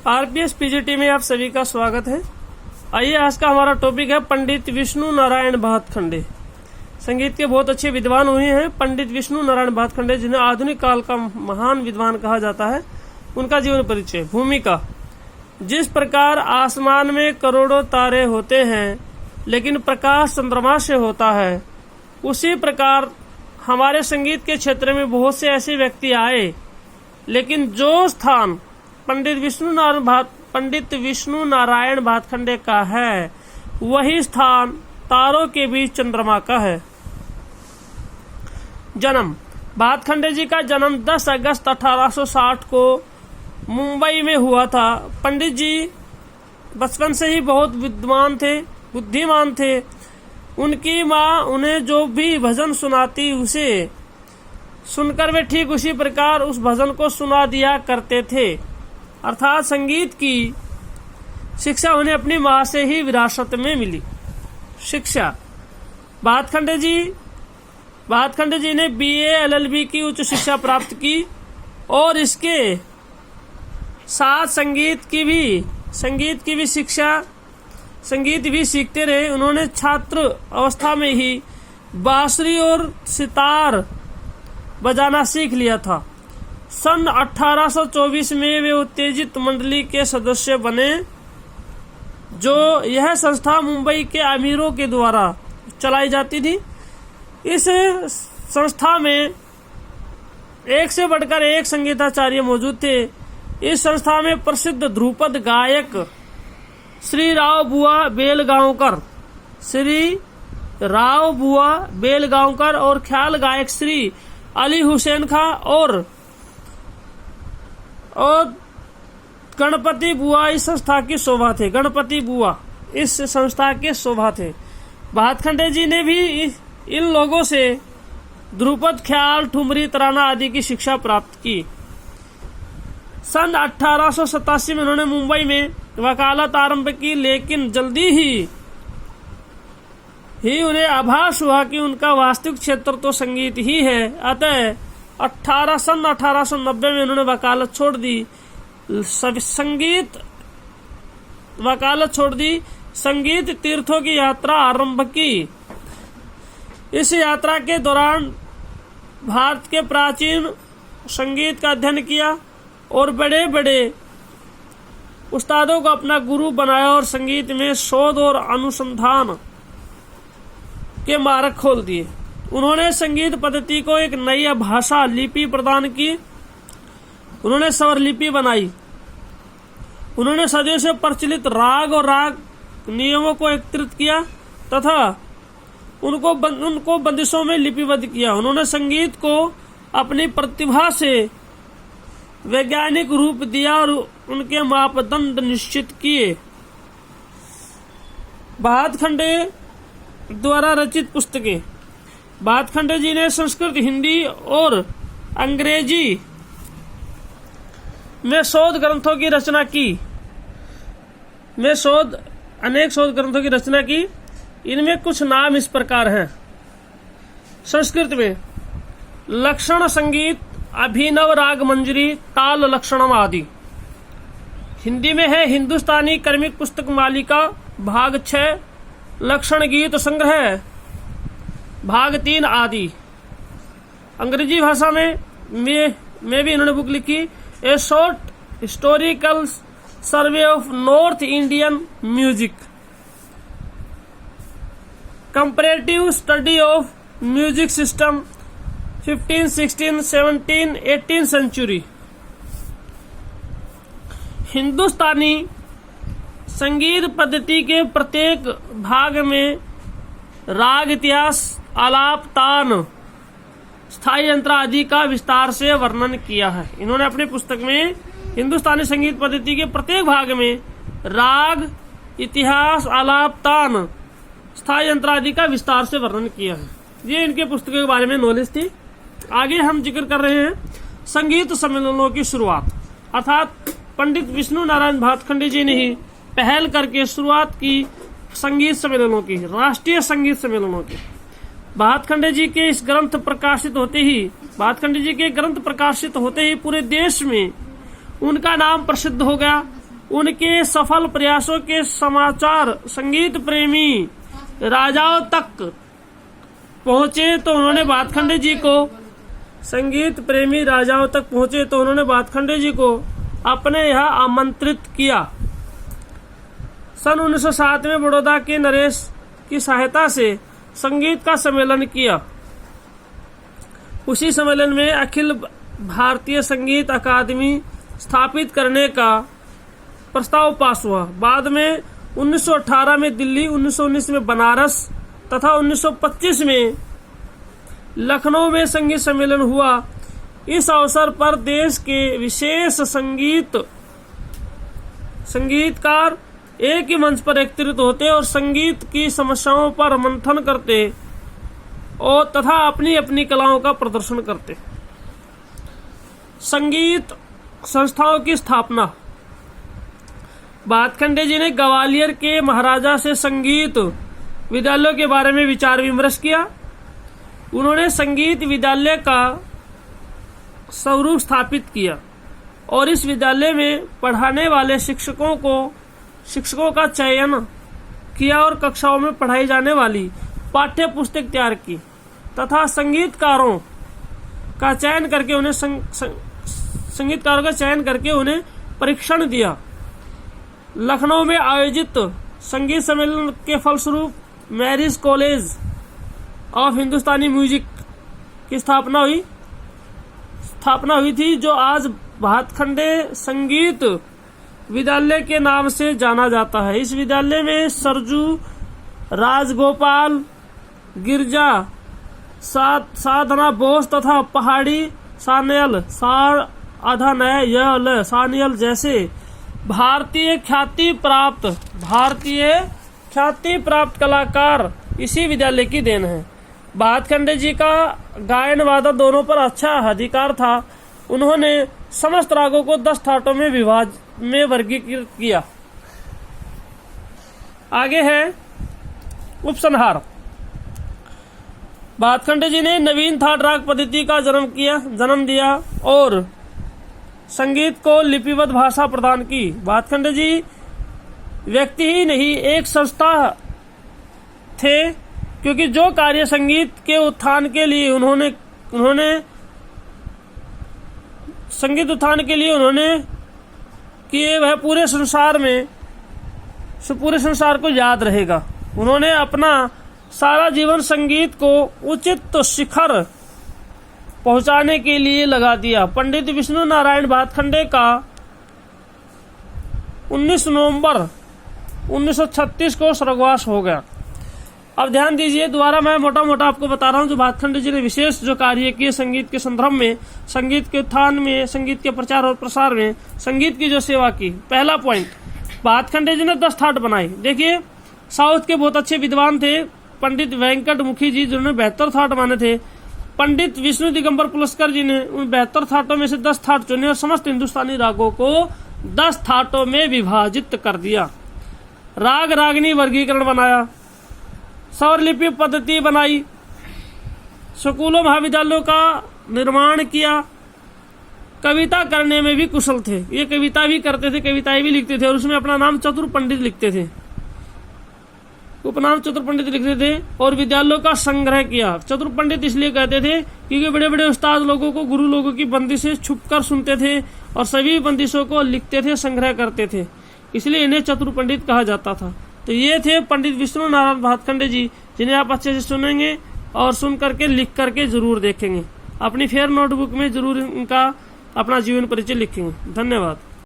RPS PGT में आप सभी का स्वागत है। आइए, आज का हमारा टॉपिक है पंडित विष्णु नारायण भातखंडे। संगीत के बहुत अच्छे विद्वान हुए हैं पंडित विष्णु नारायण भातखंडे, जिन्हें आधुनिक काल का महान विद्वान कहा जाता है। उनका जीवन परिचय। भूमिका। जिस प्रकार आसमान में करोड़ों तारे होते हैं लेकिन प्रकाश चंद्रमा से होता है, उसी प्रकार हमारे संगीत के क्षेत्र में बहुत से ऐसे व्यक्ति आए, लेकिन जो स्थान पंडित विष्णु नारायण भातखंडे का है, वही स्थान तारों के बीच चंद्रमा का है। जन्म। भातखंडे जी का जन्म 10 अगस्त 1860 को मुंबई में हुआ था। पंडित जी बचपन से ही बहुत विद्वान थे, बुद्धिमान थे। उनकी माँ उन्हें जो भी भजन सुनाती, उसे सुनकर वे ठीक उसी प्रकार उस भजन को सुना दिया करते थे। अर्थात संगीत की शिक्षा उन्हें अपनी माँ से ही विरासत में मिली। शिक्षा। भातखंडे जी ने बीए एलएलबी की उच्च शिक्षा प्राप्त की और इसके साथ संगीत भी सीखते रहे। उन्होंने छात्र अवस्था में ही बांसुरी और सितार बजाना सीख लिया था। सन 1824 में वे उत्तेजित मंडली के सदस्य बने, जो यह संस्था मुंबई के अमीरों के द्वारा चलाई जाती थी। इस संस्था में एक से बढ़कर एक संगीताचार्य मौजूद थे। इस संस्था में प्रसिद्ध ध्रुपद गायक श्री राव बुआ बेलगांवकर और ख्याल गायक श्री अली हुसैन खां और गणपति बुआ इस संस्था की शोभा थे। भातखंडे जी ने भी इन लोगों से ध्रुपद, ख्याल, ठुमरी, तराना आदि की शिक्षा प्राप्त की। सन 1887 में उन्होंने मुंबई में वकालत आरंभ की, लेकिन जल्दी ही उन्हें आभास हुआ कि उनका वास्तविक क्षेत्र तो संगीत ही है। अतः 1890 में उन्होंने वकालत छोड़ दी, संगीत तीर्थों की यात्रा आरंभ की। इस यात्रा के दौरान भारत के प्राचीन संगीत का अध्ययन किया और बड़े बड़े उस्तादों को अपना गुरु बनाया और संगीत में शोध और अनुसंधान के मार्ग खोल दिए। उन्होंने संगीत पद्धति को एक नई भाषा लिपि प्रदान की। उन्होंने स्वर लिपि बनाई। उन्होंने सदियों से प्रचलित राग और राग नियमों को एकत्रित किया तथा उनको बंदिशों में लिपिबद्ध किया। उन्होंने संगीत को अपनी प्रतिभा से वैज्ञानिक रूप दिया और उनके मापदंड निश्चित किए। भातखंडे द्वारा रचित पुस्तकें। भातखंडे जी ने संस्कृत, हिंदी और अंग्रेजी में अनेक शोध ग्रंथों की रचना की। इनमें कुछ नाम इस प्रकार हैं। संस्कृत में लक्षण संगीत, अभिनव राग मंजरी, ताल लक्षणम आदि। हिंदी में है हिंदुस्तानी कर्मिक पुस्तक मालिका भाग 6, लक्षण गीत संग्रह भाग 3 आदि। अंग्रेजी भाषा में भी इन्होंने बुक लिखी, a short historical survey of north Indian music, comparative study of music system 15, 16, 17, 18 century. Hindustani संगीत पद्धति के प्रत्येक भाग में राग, इतिहास, आलाप, तान, स्थाई यंत्र आदि का विस्तार से वर्णन किया है। इन्होंने अपनी पुस्तक में हिंदुस्तानी संगीत पद्धति के प्रत्येक भाग में राग, इतिहास, आलाप, तान, स्थाई यंत्र आदि का विस्तार से वर्णन किया है। ये इनके पुस्तकों के बारे में नॉलेज थी। आगे हम जिक्र कर रहे हैं संगीत सम्मेलनों की शुरुआत। अर्थात पंडित विष्णु नारायण भातखंडे जी ने ही पहल करके शुरुआत की संगीत सम्मेलनों की, राष्ट्रीय संगीत सम्मेलनों की। भातखंडे जी के ग्रंथ प्रकाशित होते ही पूरे देश में उनका नाम प्रसिद्ध हो गया उनके सफल प्रयासों के समाचार संगीत प्रेमी राजाओं तक पहुंचे तो उन्होंने भातखंडे जी को अपने यहाँ आमंत्रित किया। सन 1907 में बड़ौदा के नरेश की सहायता से संगीत का सम्मेलन किया। उसी सम्मेलन में अखिल भारतीय संगीत अकादमी स्थापित करने का प्रस्ताव पास हुआ। बाद में 1918 में दिल्ली, 1919 में बनारस तथा 1925 में लखनऊ में संगीत सम्मेलन हुआ। इस अवसर पर देश के विशेष संगीतकार एक ही मंच पर एकत्रित होते और संगीत की समस्याओं पर मंथन करते और तथा अपनी अपनी कलाओं का प्रदर्शन करते। संगीत संस्थाओं की स्थापना। भातखंडे जी ने ग्वालियर के महाराजा से संगीत विद्यालयों के बारे में विचार विमर्श किया। उन्होंने संगीत विद्यालय का स्वरूप स्थापित किया और इस विद्यालय में पढ़ाने वाले शिक्षकों का चयन किया और कक्षाओं में पढ़ाई जाने वाली पाठ्य पुस्तक तैयार की तथा संगीतकारों का चयन करके उन्हें प्रशिक्षण दिया। लखनऊ में आयोजित संगीत सम्मेलन के फलस्वरूप marriage college of Hindustani music की स्थापना हुई थी, जो आज भातखंडे संगीत विद्यालय के नाम से जाना जाता है। इस विद्यालय में सरजू, राजगोपाल, गिरजा, साधना बोस तथा पहाड़ी सान्याल, सान्याल जैसे भारतीय ख्याति प्राप्त कलाकार इसी विद्यालय की देन है। भातखंडे जी का गायन वादन दोनों पर अच्छा अधिकार था। उन्होंने समस्त रागों को 10 ठाटों में वर्गीकृत किया। आगे है उपसंहार। भातखंडे जी ने नवीन थाट राग पद्धति का जन्म दिया और संगीत को लिपिबद्ध भाषा प्रदान की। भातखंडे जी व्यक्ति ही नहीं, एक संस्था थे, क्योंकि जो कार्य संगीत के उत्थान के लिए उन्होंने किए वह पूरे संसार को याद रहेगा। उन्होंने अपना सारा जीवन संगीत को उचित शिखर पहुंचाने के लिए लगा दिया। पंडित विष्णु नारायण भातखंडे का 19 नवंबर 1936 को स्वर्गवास हो गया। अब ध्यान दीजिए, दोबारा मैं मोटा मोटा आपको बता रहा हूं जो भातखंडे जी ने विशेष जो कार्य किए संगीत के संदर्भ में, संगीत के उत्थान में, संगीत के प्रचार और प्रसार में, संगीत की जो सेवा की। पहला पॉइंट, भातखंडे जी ने 10 ठाट बनाई। देखिए, साउथ के बहुत अच्छे विद्वान थे पंडित वेंकट मुखी जी, जिन्होंने 72 ठाट माने थे। पंडित विष्णु दिगंबर पुलस्कर जी ने उन 72 ठाटों में से 10 ठाट चुने और समस्त हिंदुस्तानी रागों को 10 ठाटों में विभाजित कर दिया। राग रागनी वर्गीकरण बनाया, स्वरलिपि पद्धति बनाई, स्कूलों महाविद्यालयों का निर्माण किया। कविता करने में भी कुशल थे, ये कविता भी करते थे, कविताएं भी लिखते थे और उसमें अपना नाम चतुर पंडित लिखते थे, उपनाम चतुर पंडित लिखते थे। और विद्यालयों का संग्रह किया। चतुर पंडित इसलिए कहते थे क्योंकि बड़े बड़े उस्ताद लोगों को, गुरु लोगों की बंदिशें छुपकर सुनते थे और सभी बंदिशों को लिखते थे, संग्रह करते थे, इसलिए इन्हें चतुर पंडित कहा जाता था। तो ये थे पंडित विष्णु नारायण भातखंडे जी, जिन्हें आप अच्छे से सुनेंगे और सुन करके लिख करके जरूर देखेंगे। अपनी फेयर नोटबुक में जरूर इनका अपना जीवन परिचय लिखेंगे। धन्यवाद।